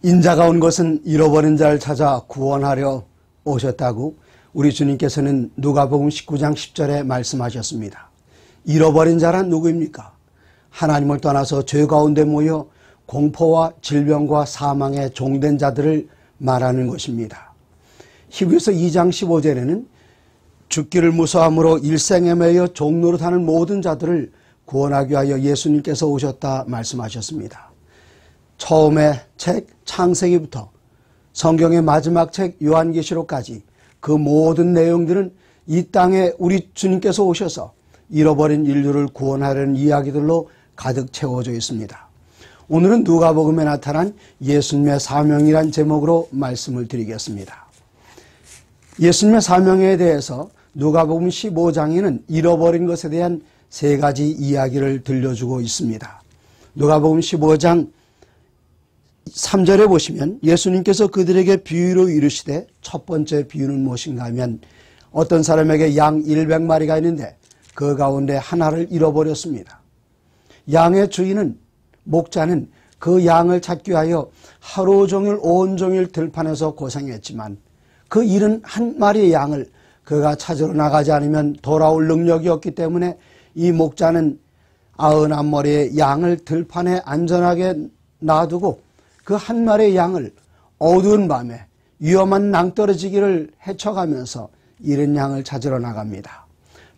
인자가 온 것은 잃어버린 자를 찾아 구원하려 오셨다고 우리 주님께서는 누가복음 19장 10절에 말씀하셨습니다. 잃어버린 자란 누구입니까? 하나님을 떠나서 죄 가운데 모여 공포와 질병과 사망에 종된 자들을 말하는 것입니다. 히브리서 2장 15절에는 죽기를 무서함으로 일생에 매여 종노릇하는 모든 자들을 구원하기 위하여 예수님께서 오셨다 말씀하셨습니다. 처음의 책 창세기부터 성경의 마지막 책 요한계시록까지 그 모든 내용들은 이 땅에 우리 주님께서 오셔서 잃어버린 인류를 구원하려는 이야기들로 가득 채워져 있습니다. 오늘은 누가복음에 나타난 예수님의 사명이란 제목으로 말씀을 드리겠습니다. 예수님의 사명에 대해서 누가복음 15장에는 잃어버린 것에 대한 세 가지 이야기를 들려주고 있습니다. 누가복음 15장 3절에 보시면 예수님께서 그들에게 비유로 이르시되 첫 번째 비유는 무엇인가 하면 어떤 사람에게 양 100마리가 있는데 그 가운데 하나를 잃어버렸습니다. 양의 주인은 목자는 그 양을 찾기 위하여 하루 종일 온종일 들판에서 고생했지만 그 잃은 한 마리의 양을 그가 찾으러 나가지 않으면 돌아올 능력이 없기 때문에 이 목자는 99마리의 양을 들판에 안전하게 놔두고 그 한 마리의 양을 어두운 밤에 위험한 낭떠러지기를 헤쳐가면서 잃은 양을 찾으러 나갑니다.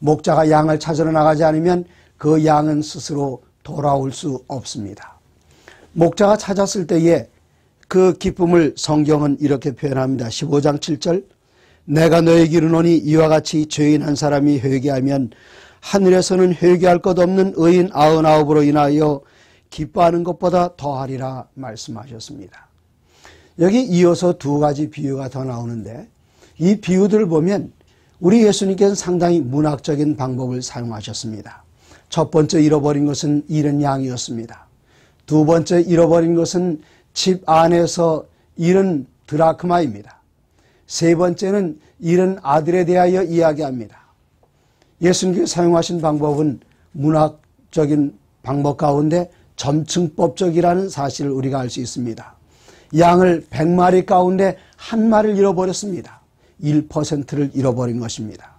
목자가 양을 찾으러 나가지 않으면 그 양은 스스로 돌아올 수 없습니다. 목자가 찾았을 때에 그 기쁨을 성경은 이렇게 표현합니다. 15장 7절 내가 너에게 이르노니 이와 같이 죄인 한 사람이 회개하면 하늘에서는 회개할 것 없는 의인 99으로 인하여 기뻐하는 것보다 더하리라 말씀하셨습니다. 여기 이어서 두 가지 비유가 더 나오는데 이 비유들을 보면 우리 예수님께서는 상당히 문학적인 방법을 사용하셨습니다. 첫 번째 잃어버린 것은 잃은 양이었습니다. 두 번째 잃어버린 것은 집 안에서 잃은 드라크마입니다. 세 번째는 잃은 아들에 대하여 이야기합니다. 예수님께서 사용하신 방법은 문학적인 방법 가운데 점층법적이라는 사실을 우리가 알 수 있습니다. 양을 100마리 가운데 한 마리를 잃어버렸습니다. 1%를 잃어버린 것입니다.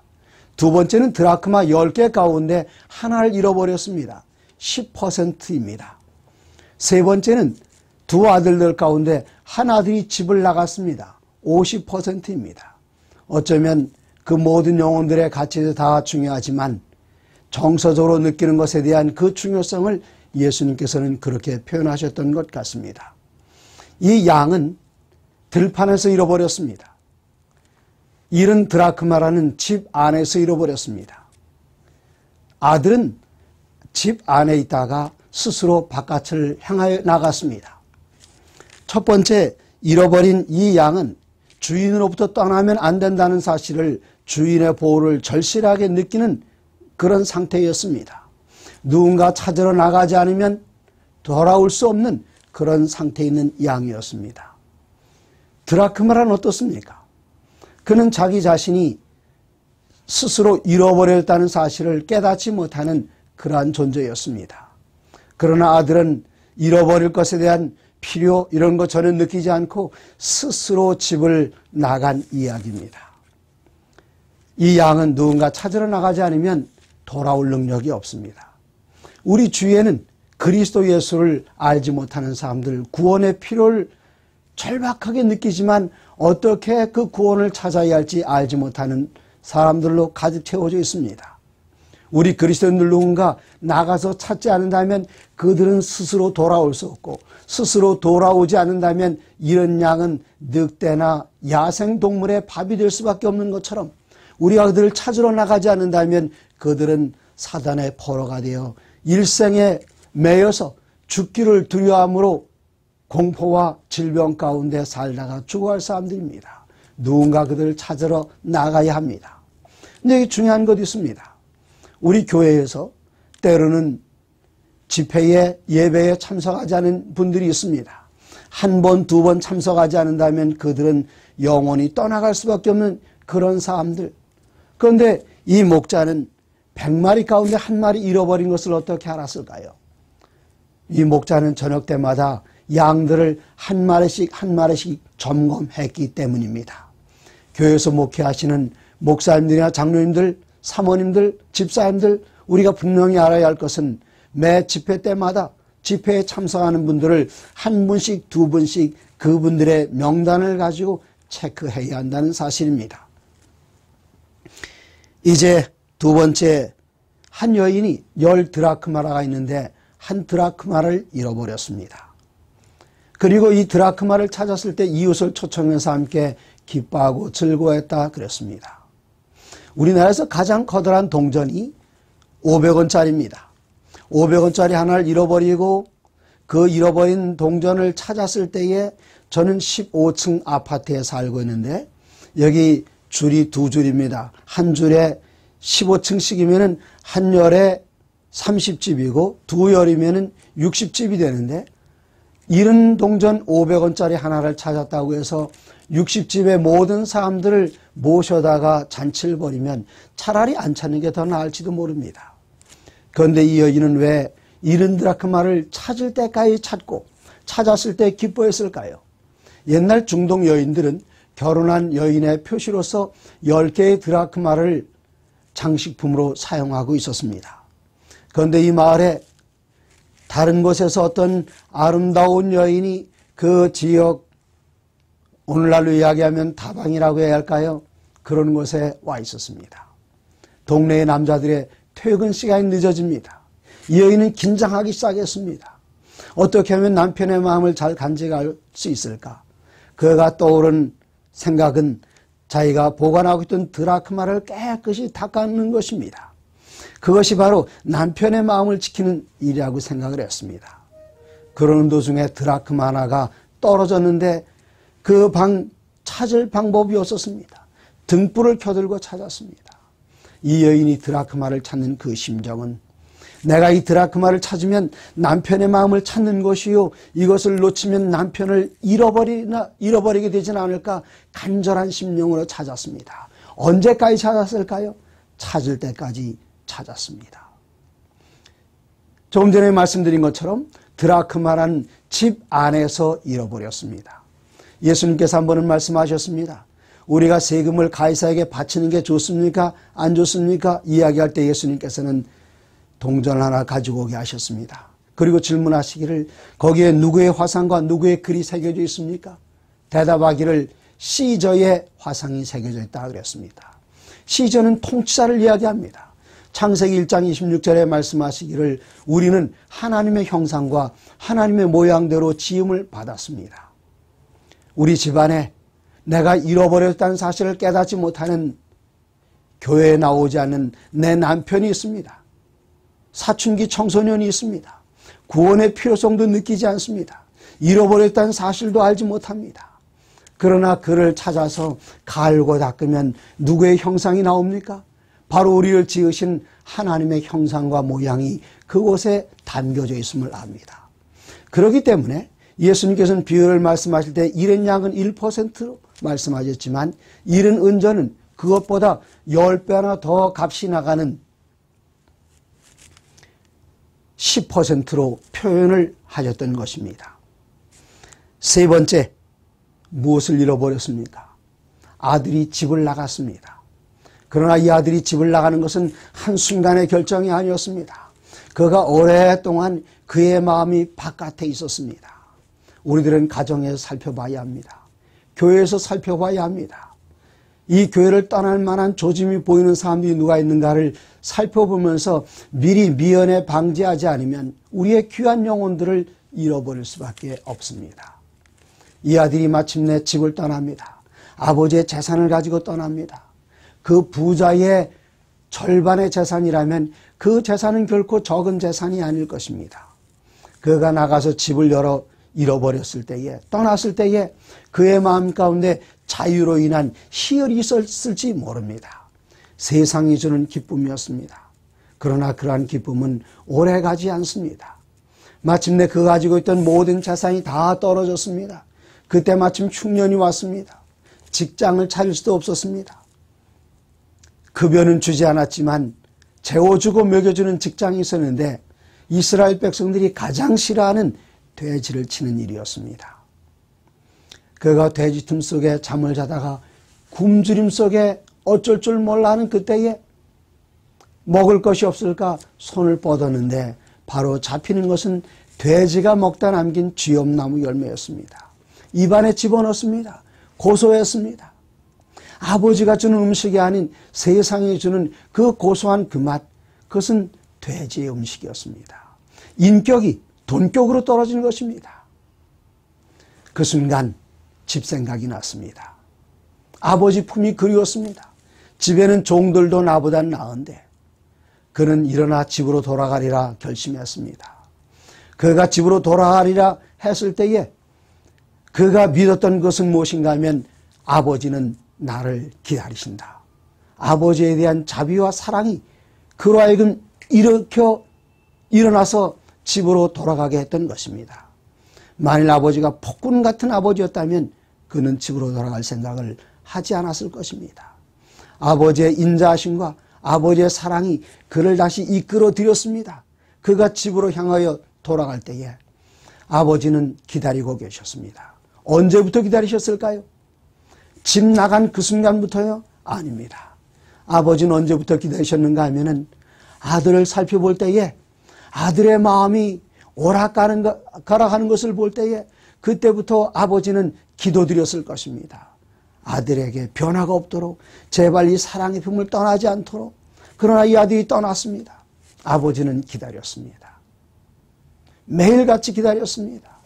두 번째는 드라크마 10개 가운데 하나를 잃어버렸습니다. 10%입니다. 세 번째는 두 아들들 가운데 한 아들이 집을 나갔습니다. 50%입니다. 어쩌면 그 모든 영혼들의 가치도 다 중요하지만 정서적으로 느끼는 것에 대한 그 중요성을 예수님께서는 그렇게 표현하셨던 것 같습니다. 이 양은 들판에서 잃어버렸습니다. 잃은 드라크마라는 집 안에서 잃어버렸습니다. 아들은 집 안에 있다가 스스로 바깥을 향하여 나갔습니다. 첫 번째 잃어버린 이 양은 주인으로부터 떠나면 안 된다는 사실을 주인의 보호를 절실하게 느끼는 그런 상태였습니다. 누군가 찾으러 나가지 않으면 돌아올 수 없는 그런 상태에 있는 양이었습니다. 드라크마란 어떻습니까? 그는 자기 자신이 스스로 잃어버렸다는 사실을 깨닫지 못하는 그러한 존재였습니다. 그러나 아들은 잃어버릴 것에 대한 필요 이런 것 전혀 느끼지 않고 스스로 집을 나간 이야기입니다. 이 양은 누군가 찾으러 나가지 않으면 돌아올 능력이 없습니다. 우리 주위에는 그리스도 예수를 알지 못하는 사람들, 구원의 필요를 절박하게 느끼지만 어떻게 그 구원을 찾아야 할지 알지 못하는 사람들로 가득 채워져 있습니다. 우리 그리스도인들 누군가 나가서 찾지 않는다면 그들은 스스로 돌아올 수 없고 스스로 돌아오지 않는다면 이런 양은 늑대나 야생동물의 밥이 될 수밖에 없는 것처럼 우리가 그들을 찾으러 나가지 않는다면 그들은 사단의 포로가 되어 일생에 매여서 죽기를 두려움으로 공포와 질병 가운데 살다가 죽어갈 사람들입니다. 누군가 그들을 찾으러 나가야 합니다. 근데 여기 중요한 것이 있습니다. 우리 교회에서 때로는 집회에 예배에 참석하지 않은 분들이 있습니다. 한 번, 두 번 참석하지 않는다면 그들은 영원히 떠나갈 수밖에 없는 그런 사람들. 그런데 이 목자는 100마리 가운데 한 마리 잃어버린 것을 어떻게 알았을까요? 이 목자는 저녁 때마다 양들을 한 마리씩 한 마리씩 점검했기 때문입니다. 교회에서 목회하시는 목사님들이나 장로님들, 사모님들, 집사님들, 우리가 분명히 알아야 할 것은 매 집회 때마다 집회에 참석하는 분들을 한 분씩 두 분씩 그분들의 명단을 가지고 체크해야 한다는 사실입니다. 이제 두 번째, 한 여인이 10드라크마라가 있는데 한 드라크마를 잃어버렸습니다. 그리고 이 드라크마를 찾았을 때 이웃을 초청해서 함께 기뻐하고 즐거워했다 그랬습니다. 우리나라에서 가장 커다란 동전이 500원짜리입니다. 500원짜리 하나를 잃어버리고 그 잃어버린 동전을 찾았을 때에 저는 15층 아파트에 살고 있는데 여기 줄이 두 줄입니다. 한 줄에 15층씩이면 한 열에 30집이고 두 열이면 60집이 되는데 잃은 동전 500원짜리 하나를 찾았다고 해서 60집의 모든 사람들을 모셔다가 잔치를 벌이면 차라리 안 찾는 게 더 나을지도 모릅니다. 그런데 이 여인은 왜 잃은 드라크마를 찾을 때까지 찾고 찾았을 때 기뻐했을까요? 옛날 중동 여인들은 결혼한 여인의 표시로서 10개의 드라크마를 장식품으로 사용하고 있었습니다. 그런데 이 마을에 다른 곳에서 어떤 아름다운 여인이 그 지역, 오늘날로 이야기하면 다방이라고 해야 할까요? 그런 곳에 와 있었습니다. 동네의 남자들의 퇴근 시간이 늦어집니다. 이 여인은 긴장하기 시작했습니다. 어떻게 하면 남편의 마음을 잘 간직할 수 있을까? 그가 떠오른 생각은 자기가 보관하고 있던 드라크마를 깨끗이 닦아내는 것입니다. 그것이 바로 남편의 마음을 지키는 일이라고 생각을 했습니다. 그러는 도중에 드라크마 하나가 떨어졌는데 그 방 찾을 방법이 없었습니다. 등불을 켜들고 찾았습니다. 이 여인이 드라크마를 찾는 그 심정은 내가 이 드라크마를 찾으면 남편의 마음을 찾는 것이요, 이것을 놓치면 남편을 잃어버리게 되지는 않을까 간절한 심령으로 찾았습니다. 언제까지 찾았을까요? 찾을 때까지 찾았습니다. 조금 전에 말씀드린 것처럼 드라크마란 집 안에서 잃어버렸습니다. 예수님께서 한 번은 말씀하셨습니다. 우리가 세금을 가이사에게 바치는 게 좋습니까? 안 좋습니까? 이야기할 때 예수님께서는 동전 하나 가지고 오게 하셨습니다. 그리고 질문하시기를 거기에 누구의 화상과 누구의 글이 새겨져 있습니까? 대답하기를 시저의 화상이 새겨져 있다 그랬습니다. 시저는 통치자를 이야기합니다. 창세기 1장 26절에 말씀하시기를 우리는 하나님의 형상과 하나님의 모양대로 지음을 받았습니다. 우리 집안에 내가 잃어버렸다는 사실을 깨닫지 못하는 교회에 나오지 않는 내 남편이 있습니다. 사춘기 청소년이 있습니다. 구원의 필요성도 느끼지 않습니다. 잃어버렸다는 사실도 알지 못합니다. 그러나 그를 찾아서 갈고 닦으면 누구의 형상이 나옵니까? 바로 우리를 지으신 하나님의 형상과 모양이 그곳에 담겨져 있음을 압니다. 그렇기 때문에 예수님께서는 비율을 말씀하실 때 잃은 양은 1%로 말씀하셨지만 잃은 은전은 그것보다 10배나 더 값이 나가는 10%로 표현을 하셨던 것입니다. 세 번째, 무엇을 잃어버렸습니까? 아들이 집을 나갔습니다. 그러나 이 아들이 집을 나가는 것은 한순간의 결정이 아니었습니다. 그가 오랫동안 그의 마음이 바깥에 있었습니다. 우리들은 가정에서 살펴봐야 합니다. 교회에서 살펴봐야 합니다. 이 교회를 떠날 만한 조짐이 보이는 사람들이 누가 있는가를 살펴보면서 미리 미연에 방지하지 않으면 우리의 귀한 영혼들을 잃어버릴 수밖에 없습니다. 이 아들이 마침내 집을 떠납니다. 아버지의 재산을 가지고 떠납니다. 그 부자의 절반의 재산이라면 그 재산은 결코 적은 재산이 아닐 것입니다. 그가 나가서 집을 잃어버렸을 때에, 떠났을 때에 그의 마음 가운데 자유로 인한 희열이 있었을지 모릅니다. 세상이 주는 기쁨이었습니다. 그러나 그러한 기쁨은 오래가지 않습니다. 마침내 그가 가지고 있던 모든 재산이 다 떨어졌습니다. 그때 마침 흉년이 왔습니다. 직장을 차릴 수도 없었습니다. 급여는 주지 않았지만 재워주고 먹여주는 직장이 있었는데 이스라엘 백성들이 가장 싫어하는 돼지를 치는 일이었습니다. 그가 돼지 틈 속에 잠을 자다가 굶주림 속에 어쩔 줄 몰라 하는 그때에 먹을 것이 없을까 손을 뻗었는데 바로 잡히는 것은 돼지가 먹다 남긴 쥐엄나무 열매였습니다. 입안에 집어넣습니다. 고소했습니다. 아버지가 주는 음식이 아닌 세상이 주는 그 고소한 그 맛, 그것은 돼지의 음식이었습니다. 인격이 돈격으로 떨어지는 것입니다. 그 순간 집 생각이 났습니다. 아버지 품이 그리웠습니다. 집에는 종들도 나보단 나은데 그는 일어나 집으로 돌아가리라 결심했습니다. 그가 집으로 돌아가리라 했을 때에 그가 믿었던 것은 무엇인가 하면 아버지는 나를 기다리신다. 아버지에 대한 자비와 사랑이 그로 하여금 일어나서 집으로 돌아가게 했던 것입니다. 만일 아버지가 폭군 같은 아버지였다면 그는 집으로 돌아갈 생각을 하지 않았을 것입니다. 아버지의 인자하심과 아버지의 사랑이 그를 다시 이끌어 들였습니다. 그가 집으로 향하여 돌아갈 때에 아버지는 기다리고 계셨습니다. 언제부터 기다리셨을까요? 집 나간 그 순간부터요? 아닙니다. 아버지는 언제부터 기다리셨는가 하면은 아들을 살펴볼 때에 아들의 마음이 오락가락하는 것을 볼 때에 그때부터 아버지는 기도드렸을 것입니다. 아들에게 변화가 없도록 제발 이 사랑의 품을 떠나지 않도록. 그러나 이 아들이 떠났습니다. 아버지는 기다렸습니다. 매일같이 기다렸습니다.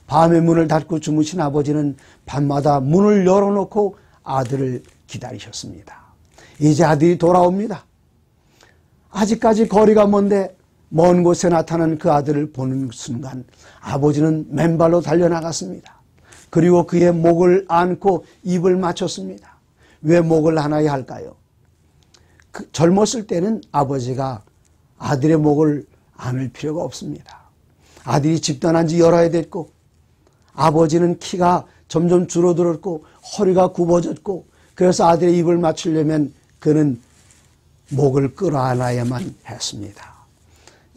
밤에 문을 닫고 주무신 아버지는 밤마다 문을 열어놓고 아들을 기다리셨습니다. 이제 아들이 돌아옵니다. 아직까지 거리가 먼데 먼 곳에 나타난 그 아들을 보는 순간 아버지는 맨발로 달려나갔습니다. 그리고 그의 목을 안고 입을 맞췄습니다. 왜 목을 안아야 할까요? 젊었을 때는 아버지가 아들의 목을 안을 필요가 없습니다. 아들이 집 떠난 지 여러 해 됐고 아버지는 키가 점점 줄어들었고 허리가 굽어졌고 그래서 아들의 입을 맞추려면 그는 목을 끌어안아야만 했습니다.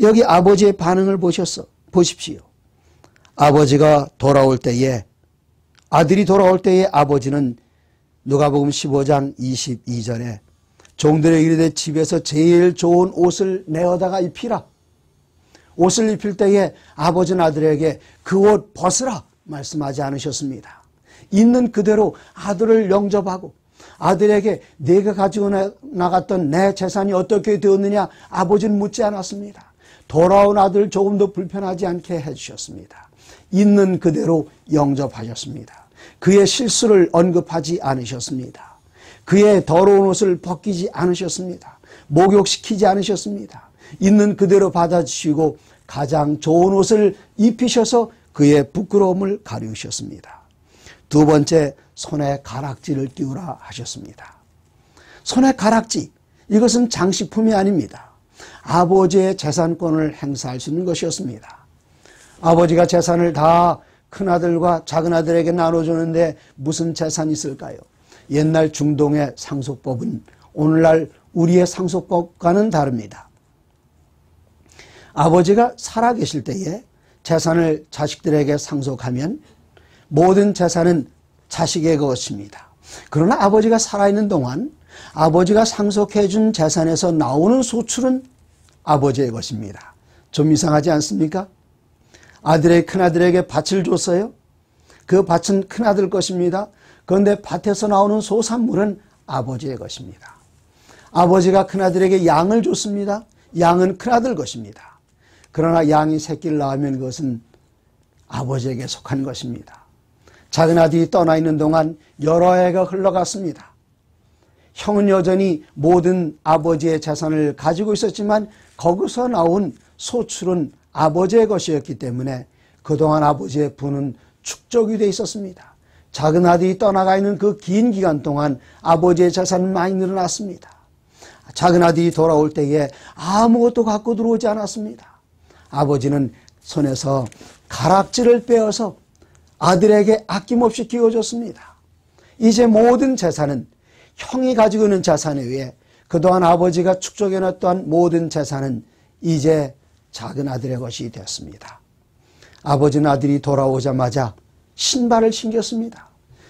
여기 아버지의 반응을 보십시오. 아버지가 돌아올 때에 아들이 돌아올 때에 아버지는 누가복음 15장 22절에 종들에게 이르되 집에서 제일 좋은 옷을 내어다가 입히라. 옷을 입힐 때에 아버지는 아들에게 그 옷 벗으라 말씀하지 않으셨습니다. 있는 그대로 아들을 영접하고 아들에게 내가 가지고 나갔던 내 재산이 어떻게 되었느냐 아버지는 묻지 않았습니다. 돌아온 아들 조금 더 불편하지 않게 해주셨습니다. 있는 그대로 영접하셨습니다. 그의 실수를 언급하지 않으셨습니다. 그의 더러운 옷을 벗기지 않으셨습니다. 목욕시키지 않으셨습니다. 있는 그대로 받아주시고 가장 좋은 옷을 입히셔서 그의 부끄러움을 가리우셨습니다. 두 번째, 손에 가락지를 띄우라 하셨습니다. 손에 가락지, 이것은 장식품이 아닙니다. 아버지의 재산권을 행사할 수 있는 것이었습니다. 아버지가 재산을 다 큰아들과 작은아들에게 나눠주는데 무슨 재산이 있을까요? 옛날 중동의 상속법은 오늘날 우리의 상속법과는 다릅니다. 아버지가 살아계실 때에 재산을 자식들에게 상속하면 모든 재산은 자식의 것입니다. 그러나 아버지가 살아있는 동안 아버지가 상속해 준 재산에서 나오는 소출은 아버지의 것입니다. 좀 이상하지 않습니까? 큰아들에게 밭을 줬어요. 그 밭은 큰아들 것입니다. 그런데 밭에서 나오는 소산물은 아버지의 것입니다. 아버지가 큰아들에게 양을 줬습니다. 양은 큰아들 것입니다. 그러나 양이 새끼를 낳으면 그것은 아버지에게 속한 것입니다. 작은아들이 떠나 있는 동안 여러 해가 흘러갔습니다. 형은 여전히 모든 아버지의 재산을 가지고 있었지만 거기서 나온 소출은 아버지의 것이었기 때문에 그동안 아버지의 부는 축적이 되어 있었습니다. 작은아들이 떠나가 있는 그 긴 기간 동안 아버지의 재산은 많이 늘어났습니다. 작은아들이 돌아올 때에 아무것도 갖고 들어오지 않았습니다. 아버지는 손에서 가락지를 빼어서 아들에게 아낌없이 끼워줬습니다. 이제 모든 재산은 형이 가지고 있는 재산에 의해 그동안 아버지가 축적해놨던 모든 재산은 이제 작은 아들의 것이 되었습니다. 아버지는 아들이 돌아오자마자 신발을 신겼습니다.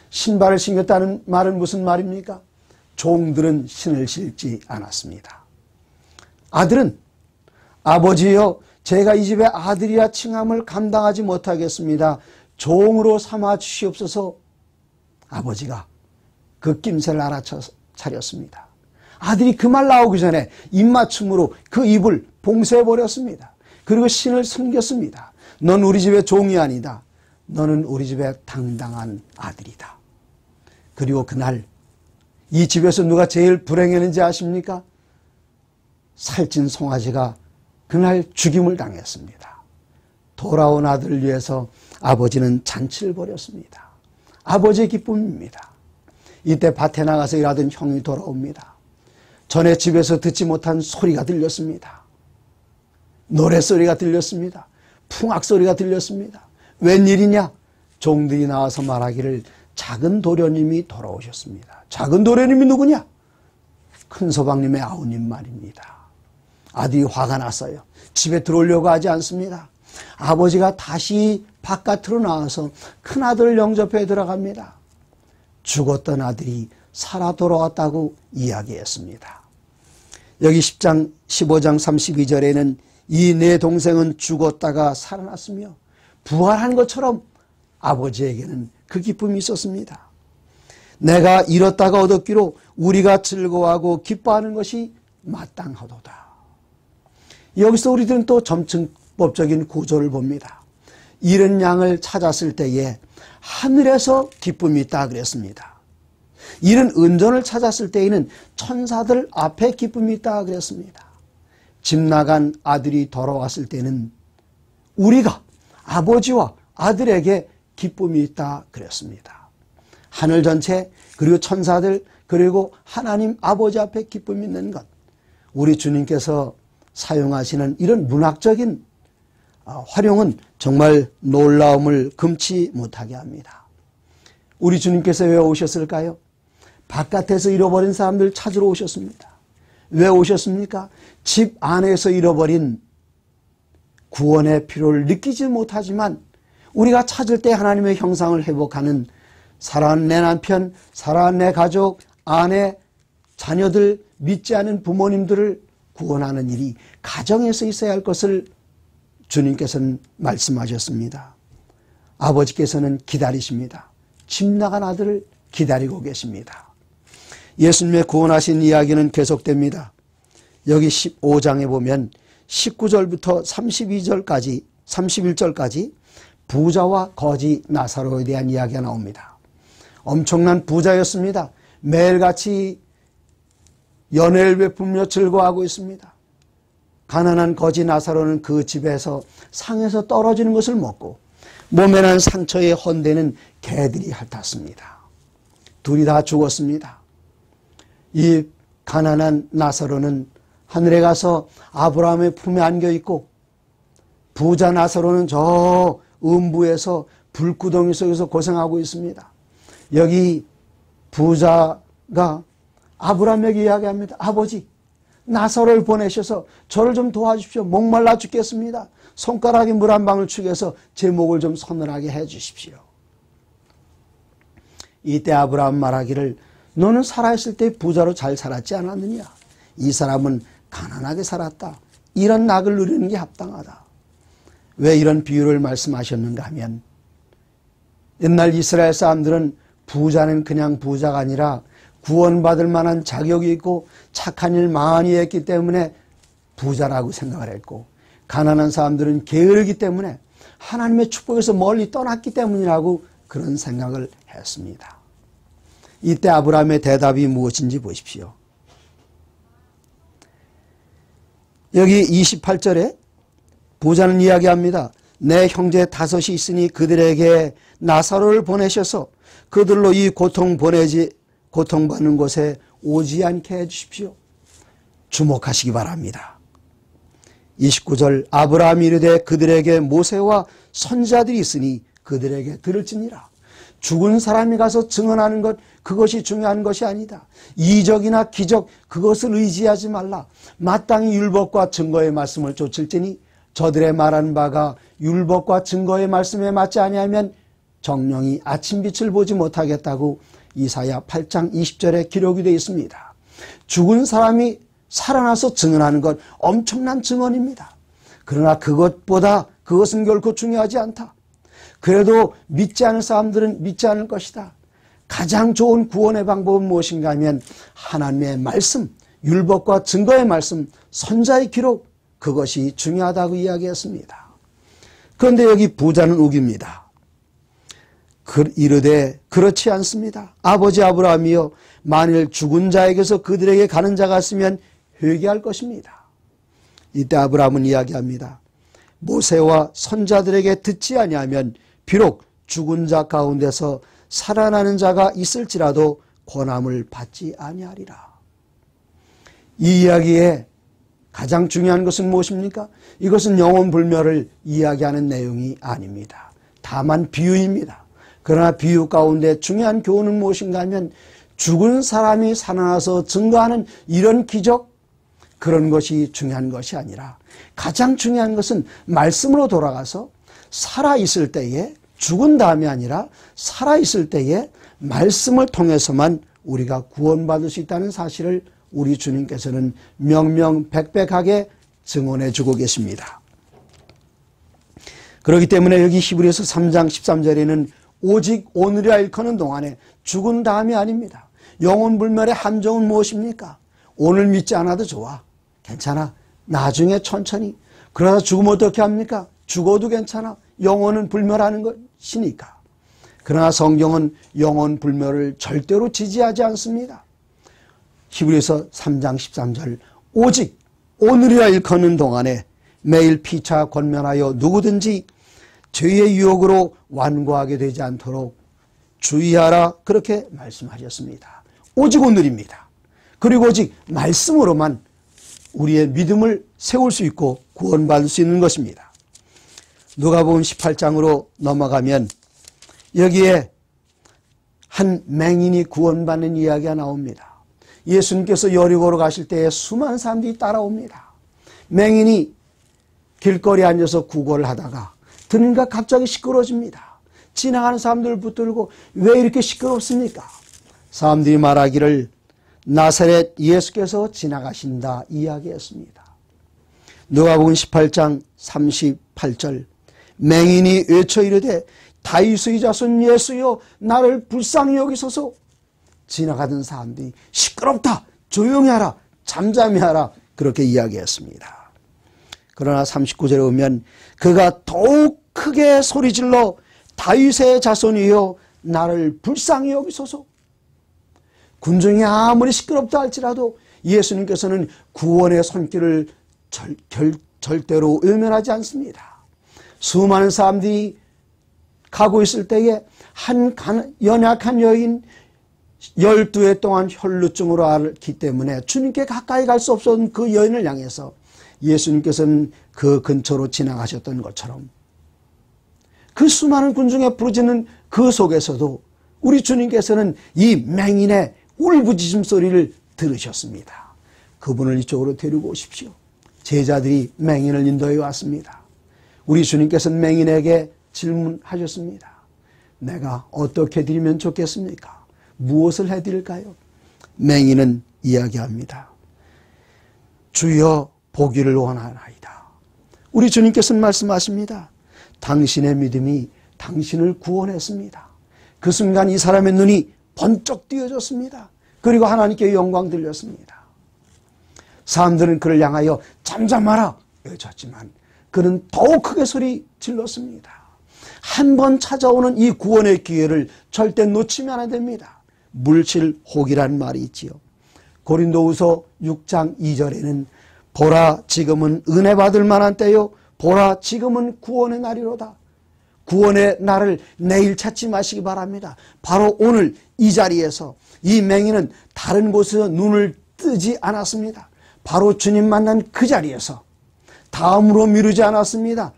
신발을 신겼다는 말은 무슨 말입니까? 종들은 신을 신지 않았습니다. 아들은 아버지여, 제가 이 집의 아들이라 칭함을 감당하지 못하겠습니다. 종으로 삼아 주시옵소서. 아버지가 그 낌새를 알아차렸습니다. 아들이 그 말 나오기 전에 입맞춤으로 그 입을 봉쇄해버렸습니다. 그리고 신을 섬겼습니다. 넌 우리 집의 종이 아니다. 너는 우리 집의 당당한 아들이다. 그리고 그날 이 집에서 누가 제일 불행했는지 아십니까? 살찐 송아지가 그날 죽임을 당했습니다. 돌아온 아들을 위해서 아버지는 잔치를 벌였습니다. 아버지의 기쁨입니다. 이때 밭에 나가서 일하던 형이 돌아옵니다. 전에 집에서 듣지 못한 소리가 들렸습니다. 노랫소리가 들렸습니다. 풍악소리가 들렸습니다. 웬일이냐? 종들이 나와서 말하기를 작은 도련님이 돌아오셨습니다. 작은 도련님이 누구냐? 큰 서방님의 아우님 말입니다. 아들이 화가 났어요. 집에 들어오려고 하지 않습니다. 아버지가 다시 바깥으로 나와서 큰아들 영접해 들어갑니다. 죽었던 아들이 살아 돌아왔다고 이야기했습니다. 여기 15장 32절에는 이 내 동생은 죽었다가 살아났으며 부활한 것처럼 아버지에게는 그 기쁨이 있었습니다. 내가 잃었다가 얻었기로 우리가 즐거워하고 기뻐하는 것이 마땅하도다. 여기서 우리들은 또 점층법적인 구조를 봅니다. 잃은 양을 찾았을 때에 하늘에서 기쁨이 있다 그랬습니다. 잃은 은전을 찾았을 때에는 천사들 앞에 기쁨이 있다 그랬습니다. 집 나간 아들이 돌아왔을 때는 우리가 아버지와 아들에게 기쁨이 있다 그랬습니다. 하늘 전체 그리고 천사들 그리고 하나님 아버지 앞에 기쁨이 있는 것, 우리 주님께서 사용하시는 이런 문학적인 활용은 정말 놀라움을 금치 못하게 합니다. 우리 주님께서 왜 오셨을까요? 바깥에서 잃어버린 사람들 찾으러 오셨습니다. 왜 오셨습니까? 집 안에서 잃어버린 구원의 필요를 느끼지 못하지만 우리가 찾을 때 하나님의 형상을 회복하는 사랑하는 내 남편, 사랑하는 내 가족, 아내, 자녀들, 믿지 않은 부모님들을 구원하는 일이 가정에서 있어야 할 것을 주님께서는 말씀하셨습니다. 아버지께서는 기다리십니다. 집 나간 아들을 기다리고 계십니다. 예수님의 구원하신 이야기는 계속됩니다. 여기 15장에 보면 19절부터 32절까지 31절까지 부자와 거지 나사로에 대한 이야기가 나옵니다. 엄청난 부자였습니다. 매일같이 연회를 베풀며 즐거워하고 있습니다. 가난한 거지 나사로는 그 집에서 상에서 떨어지는 것을 먹고 몸에 난 상처에 헌대는 개들이 핥았습니다. 둘이 다 죽었습니다. 이 가난한 나사로는 하늘에 가서 아브라함의 품에 안겨 있고 부자 나사로는 저 음부에서 불구덩이 속에서 고생하고 있습니다. 여기 부자가 아브라함에게 이야기합니다. 아버지, 나사로를 보내셔서 저를 좀 도와주십시오. 목말라 죽겠습니다. 손가락에 물 한 방울 축여서 제 목을 좀 서늘하게 해 주십시오. 이때 아브라함 말하기를 너는 살아있을 때 부자로 잘 살았지 않았느냐? 이 사람은 가난하게 살았다. 이런 낙을 누리는 게 합당하다. 왜 이런 비유를 말씀하셨는가 하면 옛날 이스라엘 사람들은 부자는 그냥 부자가 아니라 구원받을 만한 자격이 있고 착한 일 많이 했기 때문에 부자라고 생각을 했고 가난한 사람들은 게으르기 때문에 하나님의 축복에서 멀리 떠났기 때문이라고 그런 생각을 했습니다. 이때 아브라함의 대답이 무엇인지 보십시오. 여기 28절에 부자는 이야기합니다. 내 형제 5이 있으니 그들에게 나사로를 보내셔서 그들로 이 고통받는 곳에 오지 않게 해주십시오. 주목하시기 바랍니다. 29절 아브라함이 이르되 그들에게 모세와 선지자들이 있으니 그들에게 들을지니라. 죽은 사람이 가서 증언하는 것 그것이 중요한 것이 아니다. 이적이나 기적 그것을 의지하지 말라. 마땅히 율법과 증거의 말씀을 쫓을지니 저들의 말하는 바가 율법과 증거의 말씀에 맞지 아니하면 정령이 아침빛을 보지 못하겠다고 이사야 8장 20절에 기록이 되어 있습니다. 죽은 사람이 살아나서 증언하는 것 엄청난 증언입니다. 그러나 그것은 결코 중요하지 않다. 그래도 믿지 않을 사람들은 믿지 않을 것이다. 가장 좋은 구원의 방법은 무엇인가 하면 하나님의 말씀, 율법과 증거의 말씀, 선자의 기록, 그것이 중요하다고 이야기했습니다. 그런데 여기 부자는 우깁니다. 이르되 그렇지 않습니다. 아버지 아브라함이여, 만일 죽은 자에게서 그들에게 가는 자가 있으면 회개할 것입니다. 이때 아브라함은 이야기합니다. 모세와 선자들에게 듣지 아니하면 비록 죽은 자 가운데서 살아나는 자가 있을지라도 권함을 받지 아니하리라. 이 이야기에 가장 중요한 것은 무엇입니까? 이것은 영혼불멸을 이야기하는 내용이 아닙니다. 다만 비유입니다. 그러나 비유 가운데 중요한 교훈은 무엇인가 하면 죽은 사람이 살아나서 증거하는 이런 기적, 그런 것이 중요한 것이 아니라 가장 중요한 것은 말씀으로 돌아가서 살아있을 때에, 죽은 다음이 아니라 살아있을 때에 말씀을 통해서만 우리가 구원받을 수 있다는 사실을 우리 주님께서는 명명백백하게 증언해 주고 계십니다. 그렇기 때문에 여기 히브리서 3장 13절에는 오직 오늘이라 일컫는 동안에 죽은 다음이 아닙니다. 영혼불멸의 함정은 무엇입니까? 오늘 믿지 않아도 좋아. 괜찮아. 나중에 천천히. 그러다 죽으면 어떻게 합니까? 죽어도 괜찮아. 영혼은 불멸하는 것이니까. 그러나 성경은 영혼 불멸을 절대로 지지하지 않습니다. 히브리서 3장 13절 오직 오늘이라 일컫는 동안에 매일 피차 권면하여 누구든지 죄의 유혹으로 완고하게 되지 않도록 주의하라, 그렇게 말씀하셨습니다. 오직 오늘입니다. 그리고 오직 말씀으로만 우리의 믿음을 세울 수 있고 구원받을 수 있는 것입니다. 누가복음 18장으로 넘어가면 여기에 한 맹인이 구원받는 이야기가 나옵니다. 예수님께서 여리고로 가실 때에 수많은 사람들이 따라옵니다. 맹인이 길거리에 앉아서 구걸을 하다가 듣는가 갑자기 시끄러워집니다. 지나가는 사람들을 붙들고 왜 이렇게 시끄럽습니까? 사람들이 말하기를 나사렛 예수께서 지나가신다 이야기했습니다. 누가복음 18장 38절 맹인이 외쳐 이르되 다윗의 자손 예수여 나를 불쌍히 여기소서. 지나가던 사람들이 시끄럽다, 조용히 하라, 잠잠히 하라, 그렇게 이야기했습니다. 그러나 39절에 보면 그가 더욱 크게 소리질러 다윗의 자손이여 나를 불쌍히 여기소서. 군중이 아무리 시끄럽다 할지라도 예수님께서는 구원의 손길을 절대로 외면하지 않습니다. 수많은 사람들이 가고 있을 때에 한 연약한 여인 12해 동안 혈루증으로 앓기 때문에 주님께 가까이 갈 수 없었던 그 여인을 향해서 예수님께서는 그 근처로 지나가셨던 것처럼 그 수많은 군중에 부르짖는 그 속에서도 우리 주님께서는 이 맹인의 울부짖음 소리를 들으셨습니다. 그분을 이쪽으로 데리고 오십시오. 제자들이 맹인을 인도해 왔습니다. 우리 주님께서는 맹인에게 질문하셨습니다. 내가 어떻게 드리면 좋겠습니까? 무엇을 해드릴까요? 맹인은 이야기합니다. 주여 보기를 원하나이다. 우리 주님께서는 말씀하십니다. 당신의 믿음이 당신을 구원했습니다. 그 순간 이 사람의 눈이 번쩍 띄어졌습니다. 그리고 하나님께 영광 들렸습니다. 사람들은 그를 향하여 잠잠하라 외쳤지만 그는 더욱 크게 소리 질렀습니다. 한 번 찾아오는 이 구원의 기회를 절대 놓치면 안 됩니다. 물실혹이라는 말이 있지요. 고린도후서 6장 2절에는 보라 지금은 은혜 받을 만한 때요 보라 지금은 구원의 날이로다. 구원의 날을 내일 찾지 마시기 바랍니다. 바로 오늘 이 자리에서 이 맹인은 다른 곳에서 눈을 뜨지 않았습니다. 바로 주님 만난 그 자리에서 다음으로 미루지 않았습니다.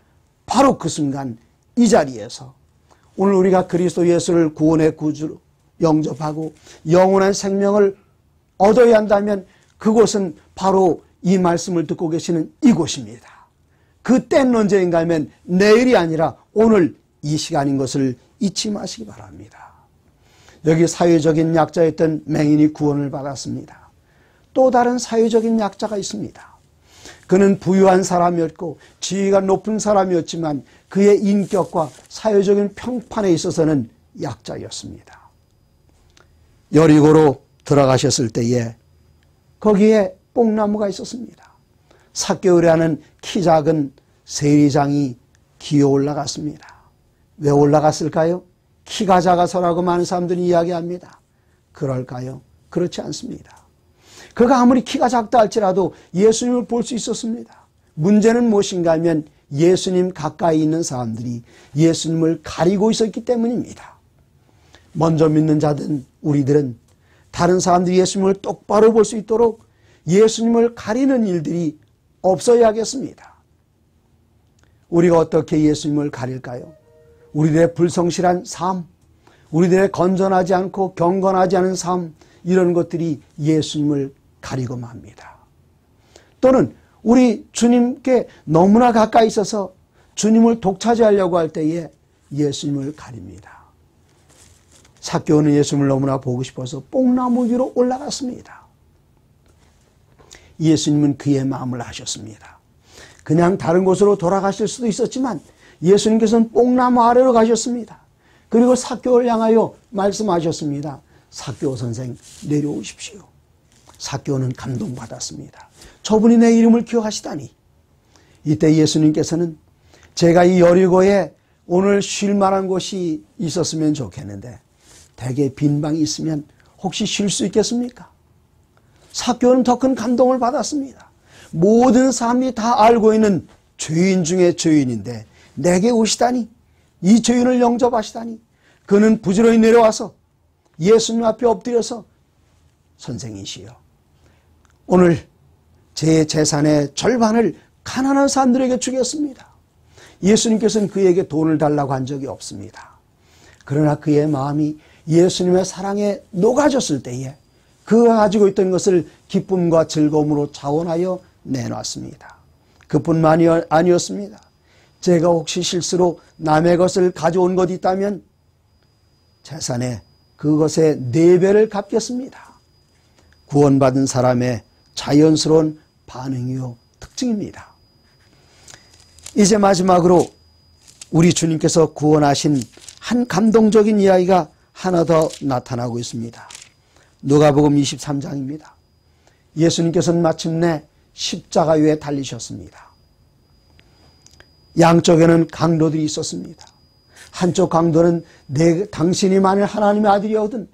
바로 그 순간 이 자리에서 오늘 우리가 그리스도 예수를 구원의 구주로 영접하고 영원한 생명을 얻어야 한다면 그곳은 바로 이 말씀을 듣고 계시는 이곳입니다. 그 때는 언제인가 하면 내일이 아니라 오늘 이 시간인 것을 잊지 마시기 바랍니다. 여기 사회적인 약자였던 맹인이 구원을 받았습니다. 또 다른 사회적인 약자가 있습니다. 그는 부유한 사람이었고 지위가 높은 사람이었지만 그의 인격과 사회적인 평판에 있어서는 약자였습니다. 여리고로 들어가셨을 때에 거기에 뽕나무가 있었습니다. 삭개오라는 키 작은 세리장이 기어 올라갔습니다. 왜 올라갔을까요? 키가 작아서라고 많은 사람들이 이야기합니다. 그럴까요? 그렇지 않습니다. 그가 아무리 키가 작다 할지라도 예수님을 볼 수 있었습니다. 문제는 무엇인가 하면 예수님 가까이 있는 사람들이 예수님을 가리고 있었기 때문입니다. 먼저 믿는 자든 우리들은 다른 사람들이 예수님을 똑바로 볼 수 있도록 예수님을 가리는 일들이 없어야겠습니다. 우리가 어떻게 예수님을 가릴까요? 우리들의 불성실한 삶, 우리들의 건전하지 않고 경건하지 않은 삶, 이런 것들이 예수님을 가리고 맙니다. 또는 우리 주님께 너무나 가까이 있어서 주님을 독차지하려고 할 때에 예수님을 가립니다. 삭개오는 예수님을 너무나 보고 싶어서 뽕나무 위로 올라갔습니다. 예수님은 그의 마음을 아셨습니다. 그냥 다른 곳으로 돌아가실 수도 있었지만 예수님께서는 뽕나무 아래로 가셨습니다. 그리고 삭개오를 향하여 말씀하셨습니다. 삭개오 선생, 내려오십시오. 삭개오는 감동받았습니다. 저분이 내 이름을 기억하시다니. 이때 예수님께서는 제가 이 여리고에 오늘 쉴 만한 곳이 있었으면 좋겠는데 대개 빈 방이 있으면 혹시 쉴 수 있겠습니까? 삭개오는 더 큰 감동을 받았습니다. 모든 사람들이 다 알고 있는 죄인 중에 죄인인데 내게 오시다니, 이 죄인을 영접하시다니. 그는 부지런히 내려와서 예수님 앞에 엎드려서 선생이시여, 오늘 제 재산의 절반을 가난한 사람들에게 주겠습니다. 예수님께서는 그에게 돈을 달라고 한 적이 없습니다. 그러나 그의 마음이 예수님의 사랑에 녹아졌을 때에 그가 가지고 있던 것을 기쁨과 즐거움으로 자원하여 내놨습니다. 그뿐만이 아니었습니다. 제가 혹시 실수로 남의 것을 가져온 것 있다면 재산에 그것의 4배를 갚겠습니다. 구원받은 사람의 자연스러운 반응이요 특징입니다. 이제 마지막으로 우리 주님께서 구원하신 한 감동적인 이야기가 하나 더 나타나고 있습니다. 누가복음 23장입니다. 예수님께서는 마침내 십자가 위에 달리셨습니다. 양쪽에는 강도들이 있었습니다. 한쪽 강도는 당신이 만일 하나님의 아들이거든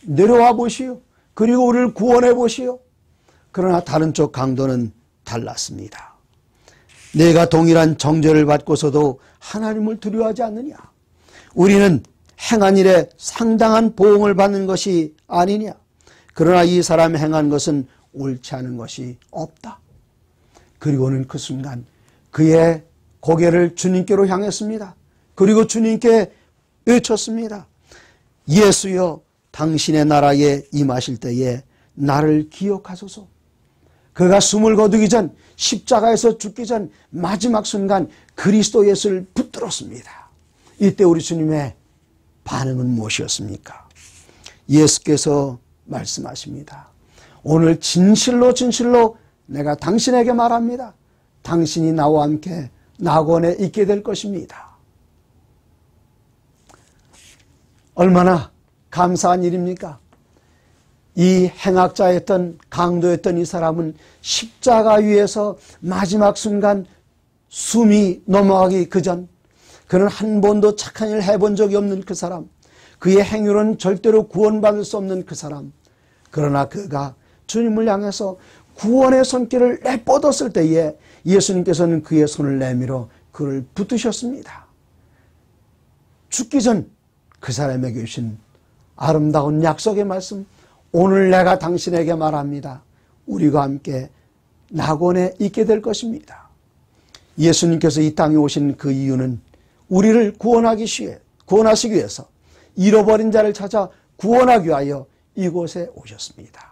내려와 보시오. 그리고 우리를 구원해 보시오. 그러나 다른 쪽 강도는 달랐습니다. 내가 동일한 정죄를 받고서도 하나님을 두려워하지 않느냐? 우리는 행한 일에 상당한 보응을 받는 것이 아니냐? 그러나 이 사람이 행한 것은 옳지 않은 것이 없다. 그리고는 그 순간 그의 고개를 주님께로 향했습니다. 그리고 주님께 외쳤습니다. 예수여, 당신의 나라에 임하실 때에 나를 기억하소서. 그가 숨을 거두기 전, 십자가에서 죽기 전 마지막 순간 그리스도 예수를 붙들었습니다. 이때 우리 주님의 반응은 무엇이었습니까? 예수께서 말씀하십니다. 오늘 진실로 진실로 내가 당신에게 말합니다. 당신이 나와 함께 낙원에 있게 될 것입니다. 얼마나 감사한 일입니까? 이 행악자였던 강도였던 이 사람은 십자가 위에서 마지막 순간 숨이 넘어가기 그전 그는 한 번도 착한 일을 해본 적이 없는 그 사람, 그의 행위로는 절대로 구원받을 수 없는 그 사람, 그러나 그가 주님을 향해서 구원의 손길을 내뻗었을 때에 예수님께서는 그의 손을 내밀어 그를 붙드셨습니다. 죽기 전 그 사람에게 주신 아름다운 약속의 말씀, 오늘 내가 당신에게 말합니다. 우리가 함께 낙원에 있게 될 것입니다. 예수님께서 이 땅에 오신 그 이유는 우리를 구원하시기 위해서 잃어버린 자를 찾아 구원하기 위하여 이곳에 오셨습니다.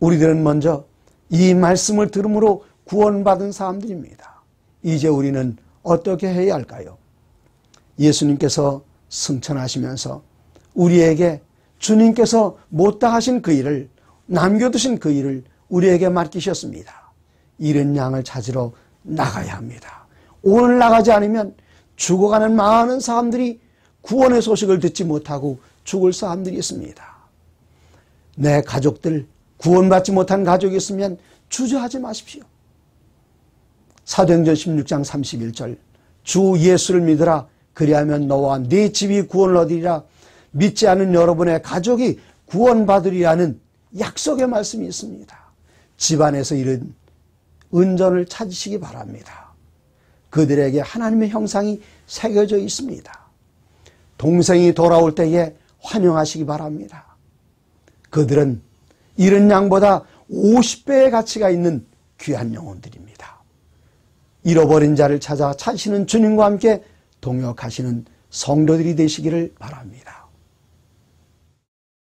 우리들은 먼저 이 말씀을 들음으로 구원받은 사람들입니다. 이제 우리는 어떻게 해야 할까요? 예수님께서 승천하시면서 우리에게 주님께서 못다 하신 그 일을, 남겨두신 그 일을 우리에게 맡기셨습니다. 잃은 양을 찾으러 나가야 합니다. 오늘 나가지 않으면 죽어가는 많은 사람들이 구원의 소식을 듣지 못하고 죽을 사람들이 있습니다. 내 가족들, 구원받지 못한 가족이 있으면 주저하지 마십시오. 사도행전 16장 31절, 주 예수를 믿으라. 그리하면 너와 네 집이 구원을 얻으리라. 믿지 않은 여러분의 가족이 구원받으리라는 약속의 말씀이 있습니다. 집안에서 이런 은전을 찾으시기 바랍니다. 그들에게 하나님의 형상이 새겨져 있습니다. 동생이 돌아올 때에 환영하시기 바랍니다. 그들은 잃은 양보다 50배의 가치가 있는 귀한 영혼들입니다. 잃어버린 자를 찾아 찾으시는 주님과 함께 동역하시는 성도들이 되시기를 바랍니다.